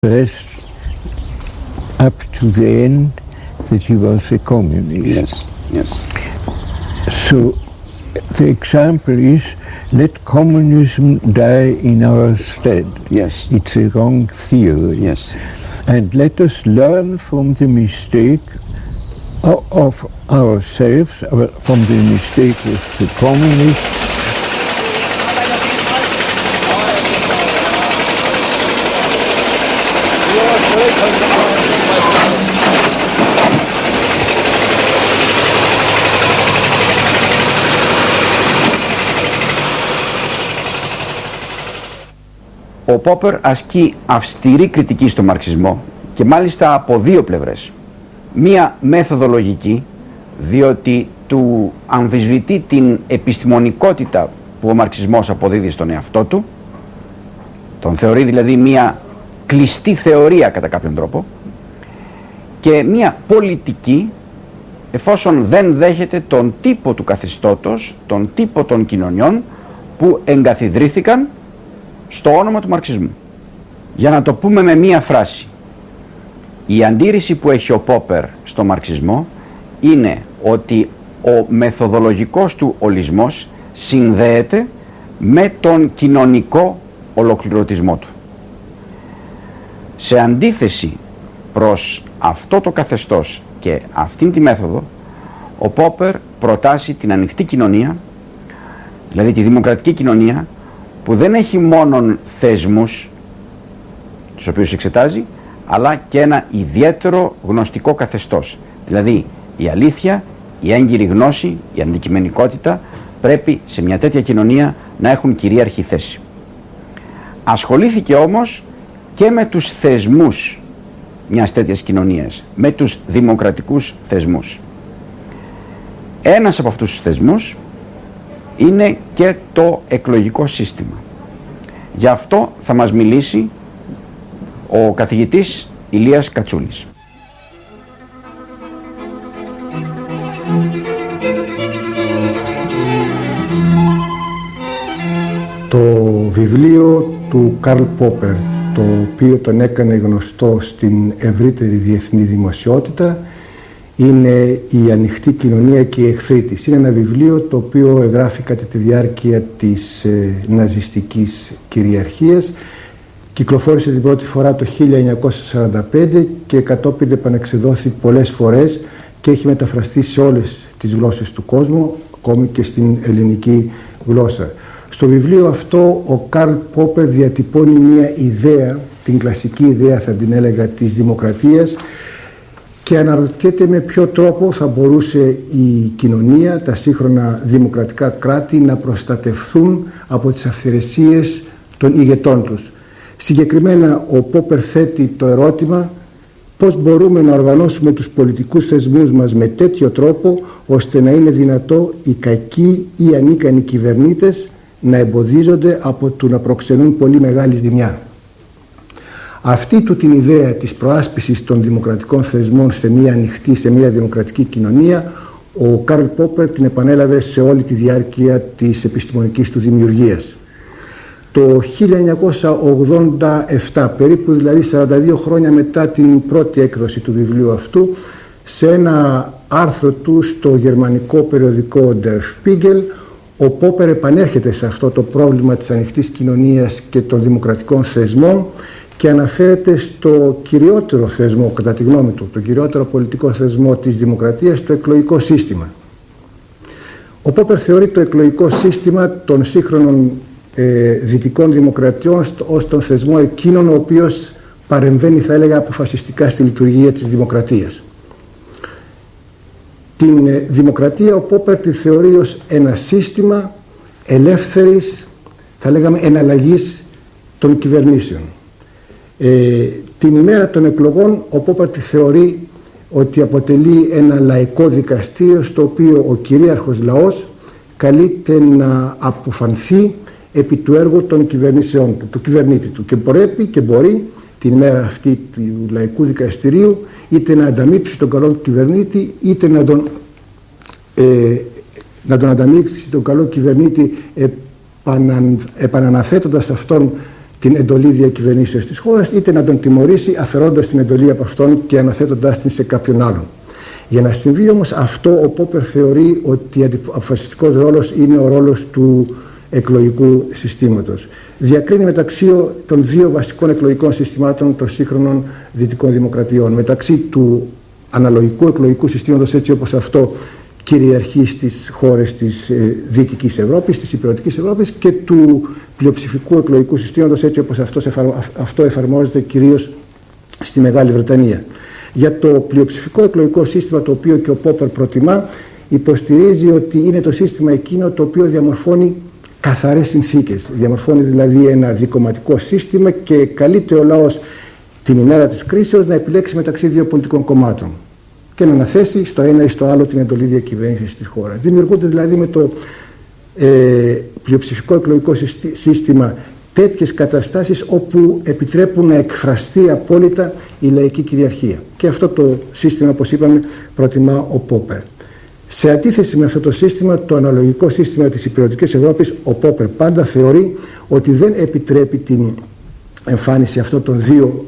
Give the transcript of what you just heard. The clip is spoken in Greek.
expressed up to the end that he was a communist. Yes, yes. So the example is, let communism die in our stead. Yes. It's a wrong theory. Yes. And let us learn from the mistake of ourselves, from the mistake of the communists. Ο Πόπερ ασκεί αυστηρή κριτική στο μαρξισμό και μάλιστα από δύο πλευρές. Μία μεθοδολογική, διότι του αμφισβητεί την επιστημονικότητα που ο μαρξισμός αποδίδει στον εαυτό του, τον θεωρεί δηλαδή μία κλειστή θεωρία κατά κάποιον τρόπο, και μία πολιτική, εφόσον δεν δέχεται τον τύπο του καθεστώτος, τον τύπο των κοινωνιών που εγκαθιδρύθηκαν στο όνομα του μαρξισμού. Για να το πούμε με μία φράση, η αντίρρηση που έχει ο Πόπερ στο μαρξισμό είναι ότι ο μεθοδολογικός του ολισμός συνδέεται με τον κοινωνικό ολοκληρωτισμό του. Σε αντίθεση προς αυτό το καθεστώς και αυτήν τη μέθοδο, ο Πόπερ προτάσει την ανοιχτή κοινωνία, δηλαδή τη δημοκρατική κοινωνία, που δεν έχει μόνον θεσμούς, τους οποίους εξετάζει, αλλά και ένα ιδιαίτερο γνωστικό καθεστώς. Δηλαδή η αλήθεια, η έγκυρη γνώση, η αντικειμενικότητα πρέπει σε μια τέτοια κοινωνία να έχουν κυρίαρχη θέση. Ασχολήθηκε όμως και με τους θεσμούς μιας τέτοιας κοινωνίας, με τους δημοκρατικούς θεσμούς. Ένας από αυτούς τους θεσμούς είναι και το εκλογικό σύστημα. Γι' αυτό θα μας μιλήσει ο καθηγητής Ηλίας Κατσούλης. Το βιβλίο του Καρλ Πόπερ, το οποίο τον έκανε γνωστό στην ευρύτερη διεθνή δημοσιότητα, είναι «Η ανοιχτή κοινωνία και οι εχθροί της». Είναι ένα βιβλίο το οποίο εγγράφει κατά τη διάρκεια της ναζιστικής κυριαρχίας. Κυκλοφόρησε την πρώτη φορά το 1945 και κατόπιν επανεξεδόθη πολλές φορές και έχει μεταφραστεί σε όλες τις γλώσσες του κόσμου, ακόμη και στην ελληνική γλώσσα. Στο βιβλίο αυτό ο Καρλ Πόπερ διατυπώνει μια ιδέα, την κλασική ιδέα θα την έλεγα της δημοκρατίας, και αναρωτιέται με ποιο τρόπο θα μπορούσε η κοινωνία, τα σύγχρονα δημοκρατικά κράτη να προστατευθούν από τις αυθαιρεσίες των ηγετών τους. Συγκεκριμένα ο Πόπερ θέτει το ερώτημα πώς μπορούμε να οργανώσουμε τους πολιτικούς θεσμούς μας με τέτοιο τρόπο ώστε να είναι δυνατό οι κακοί ή ανίκανοι κυβερνήτες να εμποδίζονται από το να προξενούν πολύ μεγάλη ζημιά. Αυτή του την ιδέα της προάσπισης των δημοκρατικών θεσμών σε μια ανοιχτή, σε μια δημοκρατική κοινωνία, ο Καρλ Πόπερ την επανέλαβε σε όλη τη διάρκεια της επιστημονικής του δημιουργίας. Το 1987, περίπου δηλαδή 42 χρόνια μετά την πρώτη έκδοση του βιβλίου αυτού, σε ένα άρθρο του στο γερμανικό περιοδικό Der Spiegel, ο Πόπερ επανέρχεται σε αυτό το πρόβλημα της ανοιχτής κοινωνίας και των δημοκρατικών θεσμών και αναφέρεται στο κυριότερο θεσμό, κατά τη γνώμη του, το κυριότερο πολιτικό θεσμό της δημοκρατίας, το εκλογικό σύστημα. Ο Πόπερ θεωρεί το εκλογικό σύστημα των σύγχρονων δυτικών δημοκρατιών ως τον θεσμό εκείνον ο οποίος παρεμβαίνει, θα έλεγα, αποφασιστικά στη λειτουργία της δημοκρατίας. Την δημοκρατία ο Πόπερ τη θεωρεί ως ένα σύστημα ελεύθερης, θα λέγαμε, εναλλαγής των κυβερνήσεων. Την ημέρα των εκλογών ο Πόπερ τη θεωρεί ότι αποτελεί ένα λαϊκό δικαστήριο στο οποίο ο κυρίαρχος λαός καλείται να αποφανθεί επί του έργου των κυβερνήσεών του, του κυβερνήτη του, και πρέπει και μπορεί την ημέρα αυτή του λαϊκού δικαστηρίου είτε να ανταμείψει τον καλό κυβερνήτη, είτε να τον ανταμείψει τον καλό κυβερνήτη επαναναθέτοντας αυτόν την εντολή διακυβερνήσεως της χώρας, είτε να τον τιμωρήσει αφαιρώντας την εντολή από αυτόν και αναθέτοντάς την σε κάποιον άλλον. Για να συμβεί όμως αυτό, ο Πόπερ θεωρεί ότι αποφασιστικός ρόλος είναι ο ρόλος του εκλογικού συστήματος. Διακρίνει μεταξύ των δύο βασικών εκλογικών συστημάτων των σύγχρονων δυτικών δημοκρατιών, μεταξύ του αναλογικού εκλογικού συστήματος έτσι όπως αυτό κυριαρχεί στις χώρες της Δυτικής Ευρώπης, της Ηπειρωτικής Ευρώπης, και του πλειοψηφικού εκλογικού συστήματος έτσι όπως αυτό εφαρμόζεται κυρίως στη Μεγάλη Βρετανία. Για το πλειοψηφικό εκλογικό σύστημα, το οποίο και ο Πόπερ προτιμά, υποστηρίζει ότι είναι το σύστημα εκείνο το οποίο διαμορφώνει καθαρές συνθήκες. Διαμορφώνει δηλαδή ένα δικομματικό σύστημα και καλείται ο λαός την ημέρα της κρίσεως να επιλέξει μεταξύ δύο πολιτικών κομμάτων και να αναθέσει στο ένα ή στο άλλο την εντολή διακυβέρνησης της χώρας. Δημιουργούνται δηλαδή με το πλειοψηφικό εκλογικό σύστημα τέτοιες καταστάσεις όπου επιτρέπουν να εκφραστεί απόλυτα η λαϊκή κυριαρχία. Και αυτό το σύστημα, όπως είπαμε, προτιμά ο Πόπερ. Σε αντίθεση με αυτό το σύστημα, το αναλογικό σύστημα της Ηπειρωτικής Ευρώπης, ο Πόπερ πάντα θεωρεί ότι δεν επιτρέπει την εμφάνιση αυτών των δύο